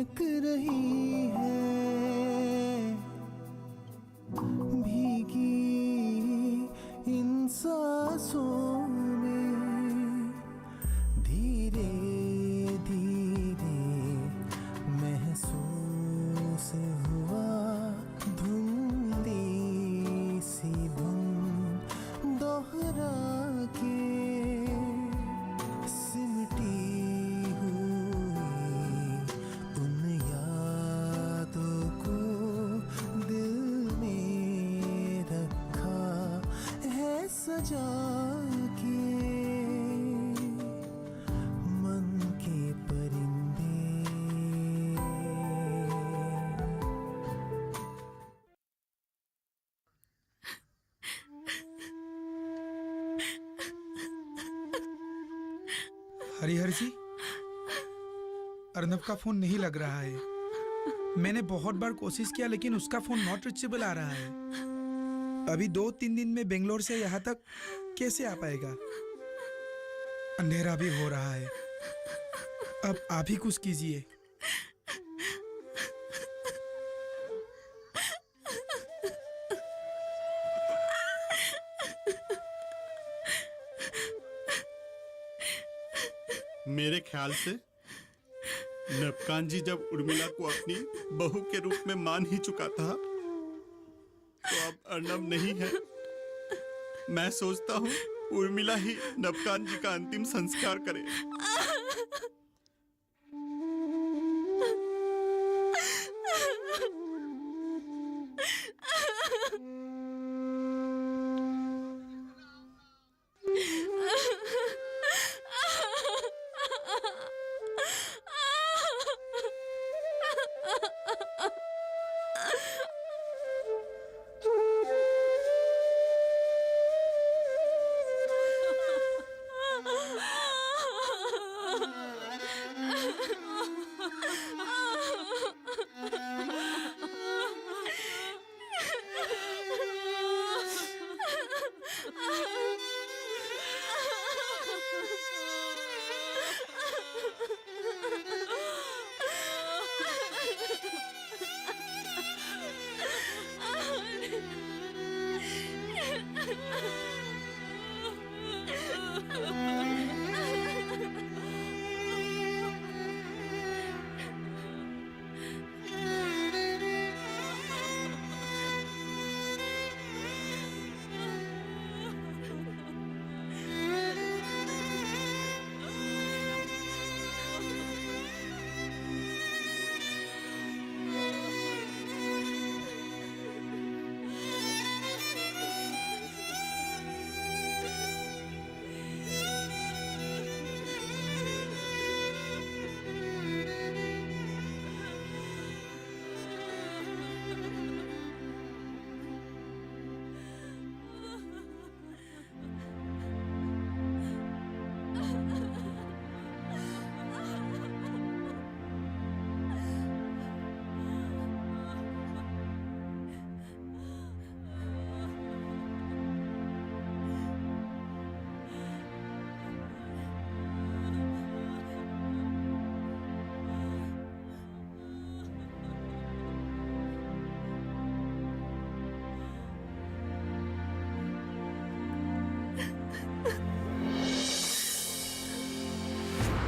महक रही है, भीगी इन सांसों में धीरे धीरे महसूस हुआ धुंधली सी धुन दोहरा के सिमटी हुई उन यादों को दिल में रखा है सजा के मन के परिंदे। हरिहर जी, अर्नब का फोन नहीं लग रहा है। मैंने बहुत बार कोशिश किया लेकिन उसका फोन नॉट रीचेबल आ रहा है। अभी 2-3 दिन में बेंगलोर से यहाँ तक कैसे आ पाएगा? अंधेरा भी हो रहा है। अब आप ही कुछ कीजिए। मेरे ख्याल से नबकान जी जब उर्मिला को अपनी बहू के रूप में मान ही चुका था तो अब अर्नब नहीं है। मैं सोचता हूँ उर्मिला ही नबकान जी का अंतिम संस्कार करे।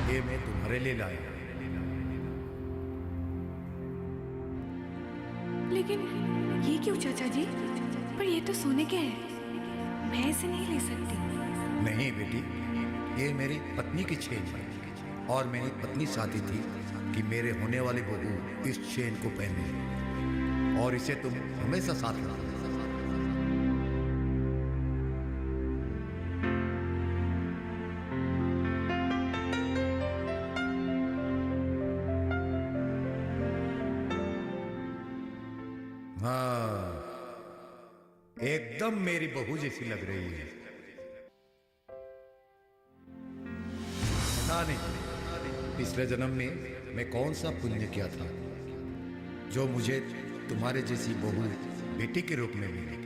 ये मैं तुम्हारे लिए लाया। लेकिन ये क्यों चाचा जी? पर ये तो सोने के है, मैं इसे नहीं ले सकती। नहीं बेटी, ये मेरी पत्नी की चेन है और मेरी पत्नी चाहती थी कि मेरे होने वाली बहू इस चेन को पहने और इसे तुम हमेशा साथ रखो। हाँ, एकदम मेरी बहू जैसी लग रही है। पता नहीं पिछले जन्म में मैं कौन सा पुण्य किया था जो मुझे तुम्हारे जैसी बहू बेटी के रूप में मिली।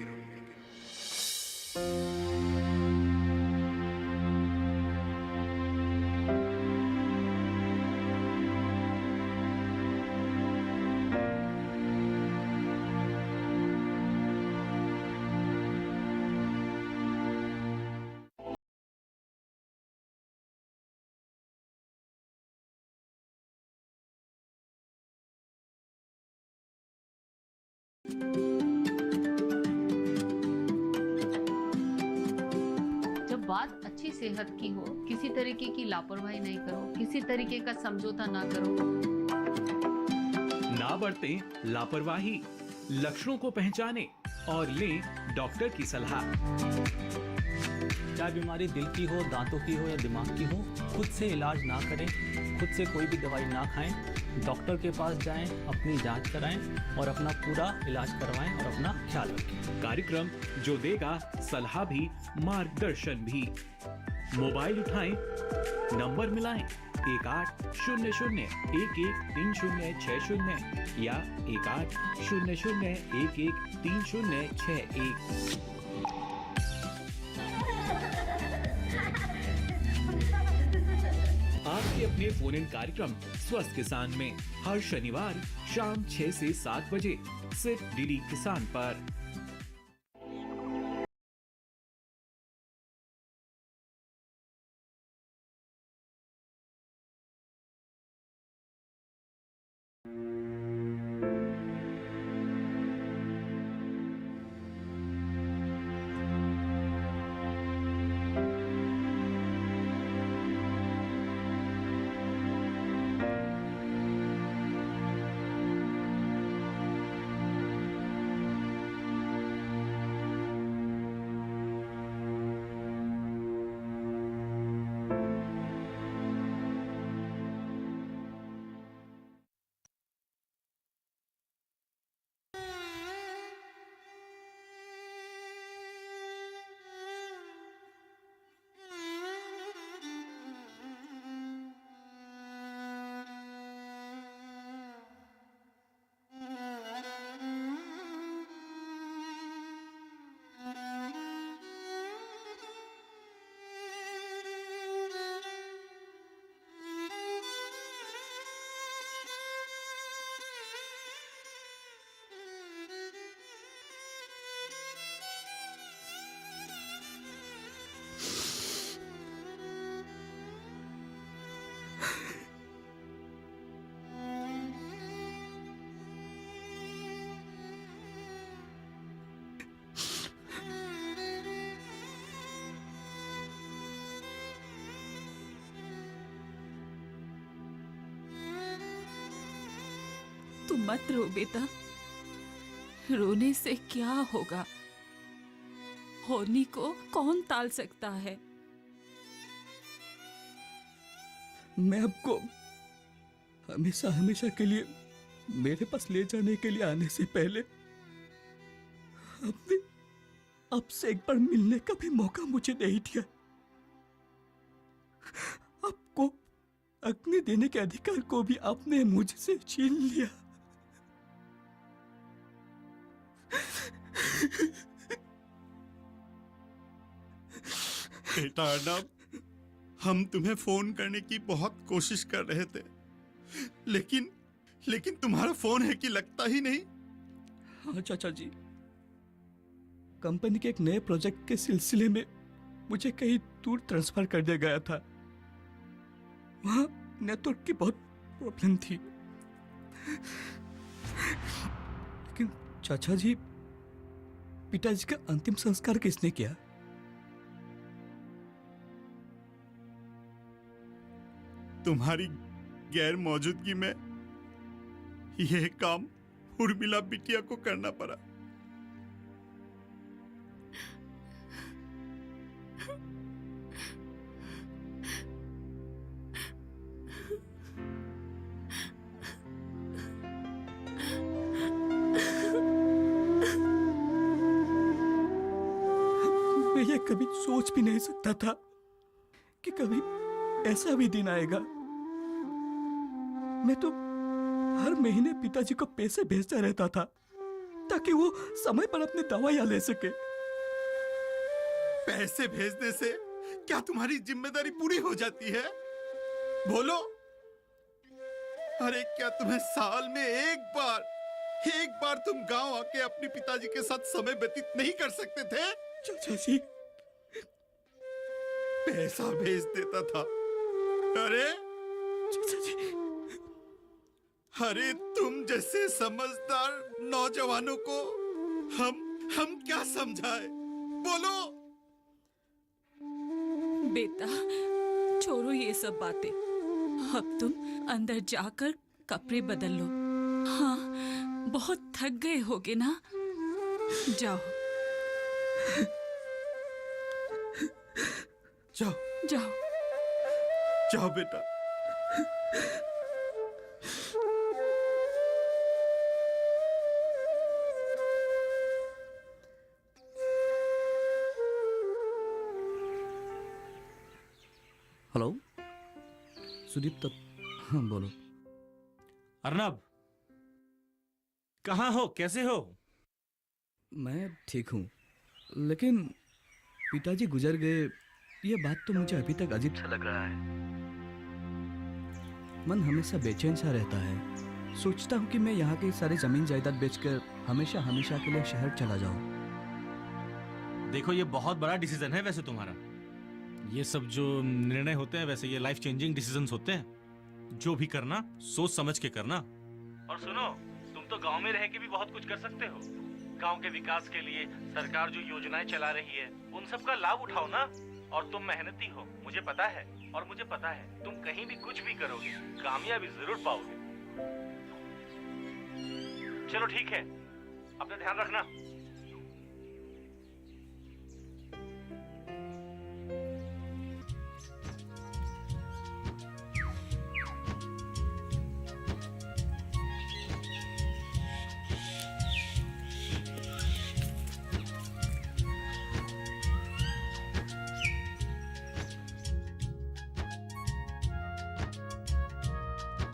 जब बात अच्छी सेहत की हो, किसी तरीके की लापरवाही नहीं करो, किसी तरीके का समझौता ना करो। ना बरतें लापरवाही, लक्षणों को पहचानें और लें डॉक्टर की सलाह। चाहे बीमारी दिल की हो, दांतों की हो या दिमाग की हो, खुद से इलाज ना करें, खुद से कोई भी दवाई ना खाएं, डॉक्टर के पास जाएं, अपनी जांच कराएं और अपना पूरा इलाज करवाएं और अपना ख्याल रखें। कार्यक्रम जो देगा सलाह भी मार्गदर्शन भी। मोबाइल उठाएं, नंबर मिलाएं 1800-113060 या 1800-113061। आपके अपने फोन इन कार्यक्रम स्वस्थ किसान में हर शनिवार शाम 6 से 7 बजे सिर्फ डीडी किसान पर। तुम मत रो बेटा, रोने से क्या होगा? होनी को कौन टाल सकता है? मैं आपको हमेशा हमेशा के लिए मेरे पास ले जाने के लिए आने से पहले आपने आपसे एक बार मिलने का भी मौका मुझे नहीं दिया। आपको अग्नि देने के अधिकार को भी आपने मुझसे छीन लिया। बेटा अर्नब, हम तुम्हें फोन करने की बहुत कोशिश कर रहे थे, लेकिन तुम्हारा फोन है कि लगता ही नहीं। हाँ चाचा जी, कंपनी के एक नए प्रोजेक्ट के सिलसिले में मुझे कहीं दूर ट्रांसफर कर दिया गया था। वहां नेटवर्क की बहुत प्रॉब्लम थी। लेकिन चाचा जी, पिताजी का अंतिम संस्कार किसने किया? तुम्हारी गैर मौजूदगी में यह काम उर्मिला बिटिया को करना पड़ा। मैं ये कभी सोच भी नहीं सकता था कि कभी ऐसा भी दिन आएगा। मैं तो हर महीने पिताजी को पैसे भेजता रहता था ताकि वो समय पर अपनी दवाइयां ले सके। पैसे भेजने से क्या तुम्हारी जिम्मेदारी पूरी हो जाती है? बोलो। अरे क्या तुम्हें साल में एक बार तुम गांव आके अपने पिताजी के साथ समय व्यतीत नहीं कर सकते थे? चाचा जी, पैसा भेज देता था। अरे चाचा जी, अरे तुम जैसे समझदार नौजवानों को हम क्या समझाए, बोलो। बेटा, छोड़ो ये सब बातें। अब तुम अंदर जाकर कपड़े बदल लो। हाँ, बहुत थक गए होगे ना? जाओ जाओ जाओ। जाओ बेटा। हेलो सुदीप तक, हाँ बोलो। अर्नब, कहाँ हो, कैसे हो? मैं ठीक हूँ, लेकिन पिताजी गुजर गए ये बात तो मुझे अभी तक अजीब सा लग रहा है। मन हमेशा बेचैन सा रहता है। सोचता हूँ कि मैं यहाँ की सारी जमीन जायदाद बेचकर हमेशा हमेशा के लिए शहर चला जाऊँ। देखो, ये बहुत बड़ा डिसीजन है वैसे तुम्हारा। ये सब जो निर्णय होते हैं वैसे ये लाइफ चेंजिंग डिसीजंस होते हैं। जो भी करना सोच समझ के करना। और सुनो, तुम तो गांव में रह के भी बहुत कुछ कर सकते हो। गांव के विकास के लिए सरकार जो योजनाएं चला रही है उन सब का लाभ उठाओ ना। और तुम मेहनती हो, मुझे पता है। और मुझे पता है तुम कहीं भी कुछ भी करोगे कामयाबी जरूर पाओगे। चलो ठीक है, अपना ध्यान रखना।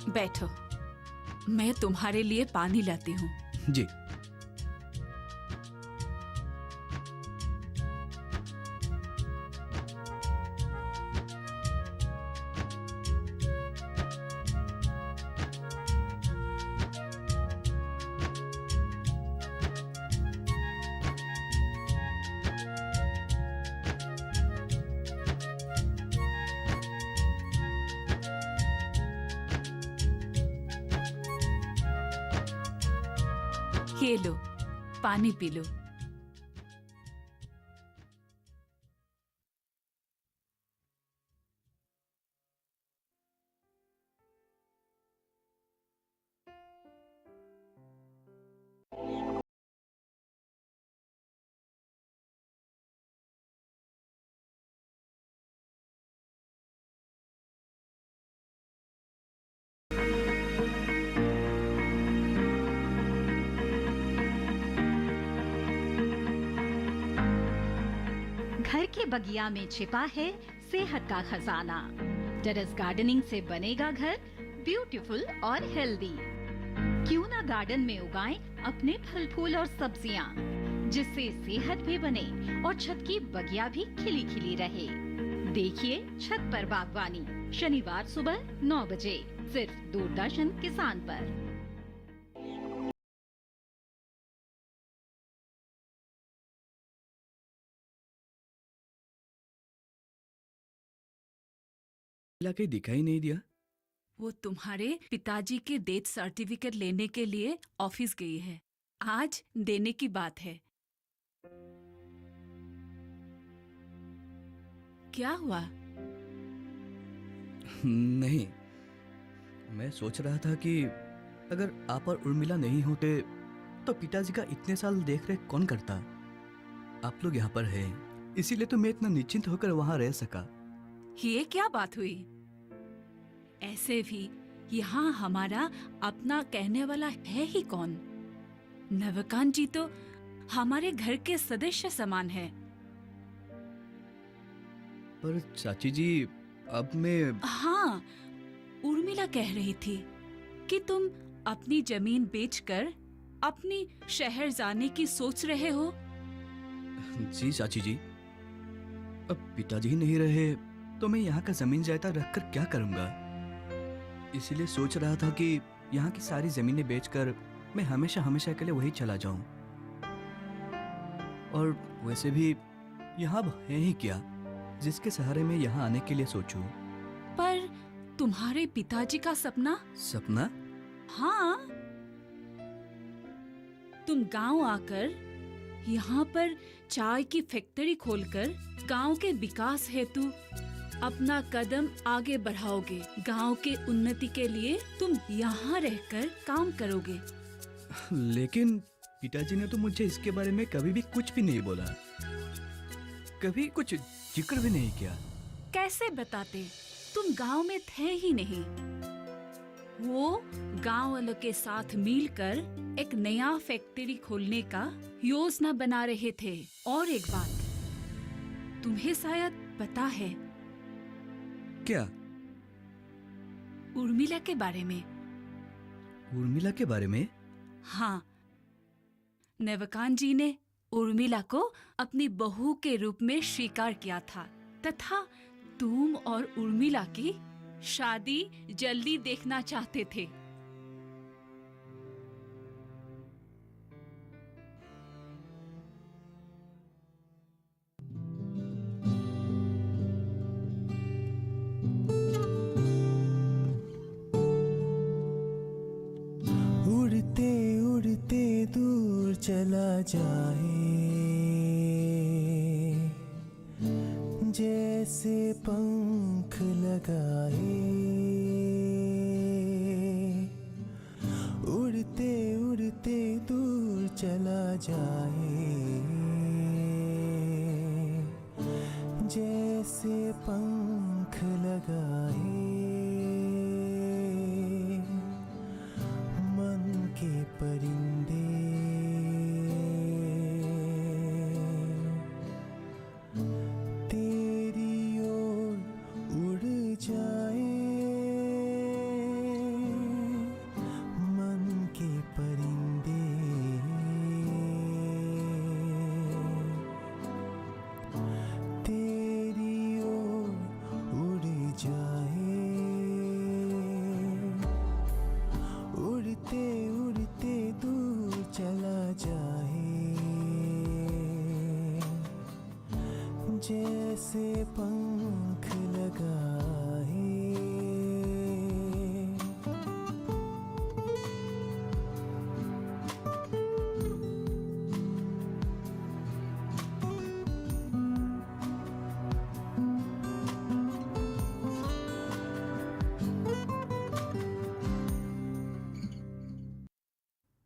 बैठो, मैं तुम्हारे लिए पानी लाती हूँ। जी। ये लो, पानी पी लो। घर के बगिया में छिपा है सेहत का खजाना। टेरेस गार्डनिंग से बनेगा घर ब्यूटीफुल और हेल्दी। क्यों ना गार्डन में उगाएं अपने फल फूल और सब्जियां, जिससे सेहत भी बने और छत की बगिया भी खिली खिली रहे। देखिए छत पर बागवानी, शनिवार सुबह 9 बजे सिर्फ दूरदर्शन किसान पर। कहीं दिखाई नहीं दिया। वो तुम्हारे पिताजी के डेथ सर्टिफिकेट लेने के लिए ऑफिस गई है। आज देने की बात है। क्या हुआ? नहीं, मैं सोच रहा था कि अगर आप और उर्मिला नहीं होते तो पिताजी का इतने साल देख रेख कौन करता। आप लोग यहाँ पर हैं, इसीलिए तो मैं इतना निश्चिंत होकर वहाँ रह सका। ये क्या बात हुई? ऐसे भी यहाँ हमारा अपना कहने वाला है ही कौन? नवकांत जी तो हमारे घर के सदस्य समान है। पर चाची जी, अब मैं... हाँ, उर्मिला कह रही थी कि तुम अपनी जमीन बेचकर अपनी शहर जाने की सोच रहे हो। जी चाची जी, अब पिताजी ही नहीं रहे तो मैं यहाँ का जमीन जायदाद रखकर क्या करूँगा। इसीलिए सोच रहा था कि यहाँ की सारी जमीनें बेचकर मैं हमेशा हमेशा के लिए वही चला जाऊं। और वैसे भी यहाँ अब है ही क्या जिसके सहारे मैं यहाँ आने के लिए सोचूं। पर तुम्हारे पिताजी का सपना? सपना? हाँ, तुम गांव आकर यहाँ पर चाय की फैक्ट्री खोलकर गांव के विकास हेतु अपना कदम आगे बढ़ाओगे। गांव के उन्नति के लिए तुम यहाँ रहकर काम करोगे। लेकिन पिताजी ने तो मुझे इसके बारे में कभी भी कुछ भी नहीं बोला, कभी कुछ जिक्र भी नहीं किया। कैसे बताते, तुम गांव में थे ही नहीं। वो गांव वालों के साथ मिलकर एक नया फैक्ट्री खोलने का योजना बना रहे थे। और एक बात तुम्हें शायद पता है, क्या? उर्मिला के बारे में। उर्मिला के बारे में? हाँ, नवकांत जी ने उर्मिला को अपनी बहू के रूप में स्वीकार किया था तथा तुम और उर्मिला की शादी जल्दी देखना चाहते थे। उड़ते उड़ते दूर चला जाए, जैसे पंख लगाए। उड़ते उड़ते दूर चला जाए, जैसे पंख लगाए। मन के परिंदे तेरी ओर उड़ जाए। मन के परिंदे तेरी ओर उड़ जाए। उड़ते उड़ते दूर चला जाए, जैसे पंख लगाए।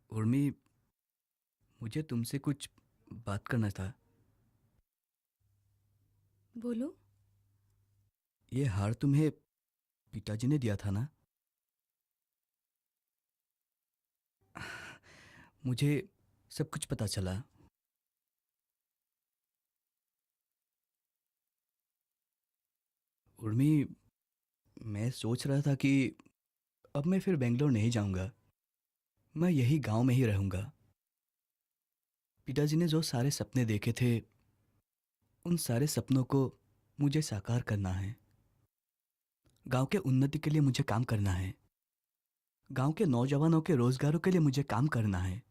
उर्मी, मुझे तुमसे कुछ बात करना था। बोलो। ये हार तुम्हें पिताजी ने दिया था ना? मुझे सब कुछ पता चला। उर्मी, मैं सोच रहा था कि अब मैं फिर बेंगलोर नहीं जाऊंगा, मैं यही गांव में ही रहूंगा। पिताजी ने जो सारे सपने देखे थे, उन सारे सपनों को मुझे साकार करना है। गांव के उन्नति के लिए मुझे काम करना है। गांव के नौजवानों के रोजगारों के लिए मुझे काम करना है।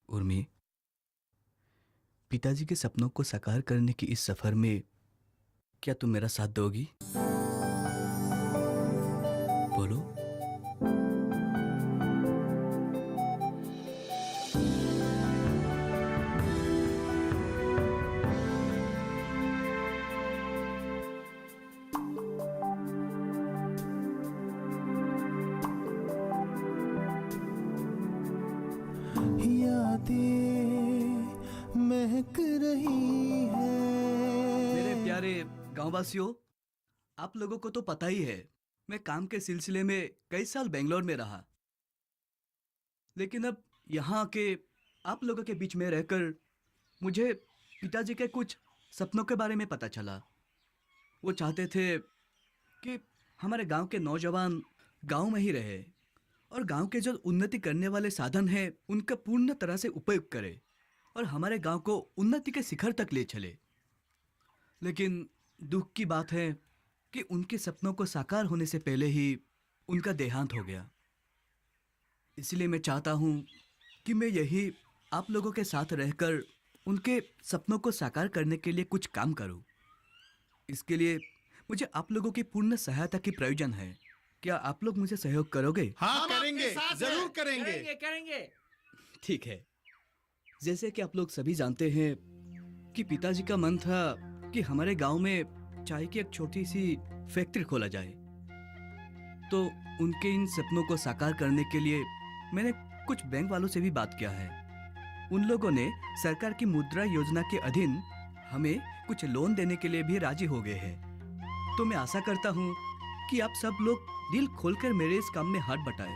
उर्मी, पिताजी के सपनों को साकार करने की इस सफर में क्या तुम मेरा साथ दोगी? बोलो। यादें महक रही है। मेरे प्यारे गांववासियों, आप लोगों को तो पता ही है, मैं काम के सिलसिले में कई साल बेंगलोर में रहा। लेकिन अब यहाँ के आप लोगों के बीच में रहकर मुझे पिताजी के कुछ सपनों के बारे में पता चला। वो चाहते थे कि हमारे गांव के नौजवान गांव में ही रहे और गांव के जो उन्नति करने वाले साधन हैं उनका पूर्ण तरह से उपयोग करे और हमारे गांव को उन्नति के शिखर तक ले चले। लेकिन दुख की बात है कि उनके सपनों को साकार होने से पहले ही उनका देहांत हो गया। इसलिए मैं चाहता हूँ कि मैं यही आप लोगों के साथ रहकर उनके सपनों को साकार करने के लिए कुछ काम करूँ। इसके लिए मुझे आप लोगों की पूर्ण सहायता की प्रयोजन है। क्या आप लोग मुझे सहयोग करोगे? हाँ करेंगे, जरूर करेंगे। करेंगे। ठीक है। जैसे कि आप लोग सभी जानते हैं कि पिताजी का मन था कि हमारे गांव में चाय की एक छोटी सी फैक्ट्री खोला जाए। तो उनके इन सपनों को साकार करने के लिए मैंने कुछ बैंक वालों से भी बात किया है। उन लोगों ने सरकार की मुद्रा योजना के अधीन हमें कुछ लोन देने के लिए भी राजी हो गए हैं। तो मैं आशा करता हूँ कि आप सब लोग दिल खोलकर मेरे इस काम में हाथ बटाएं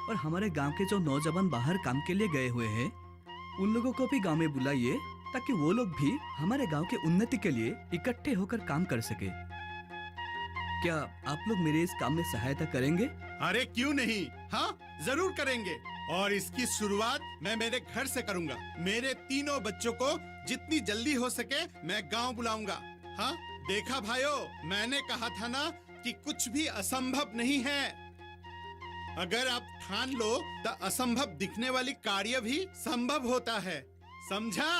और हमारे गांव के जो नौजवान बाहर काम के लिए गए हुए हैं उन लोगों को भी गांव में बुलाइए ताकि वो लोग भी हमारे गांव के उन्नति के लिए इकट्ठे होकर काम कर सके। क्या आप लोग मेरे इस काम में सहायता करेंगे? अरे क्यों नहीं, हाँ जरूर करेंगे। और इसकी शुरुआत मैं मेरे घर से करूंगा। मेरे तीनों बच्चों को जितनी जल्दी हो सके मैं गांव बुलाऊंगा। हाँ देखा भाइयों, मैंने कहा था ना कि कुछ भी असंभव नहीं है। अगर आप ठान लो तो असंभव दिखने वाली कार्य भी संभव होता है, समझा?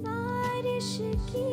बारिश की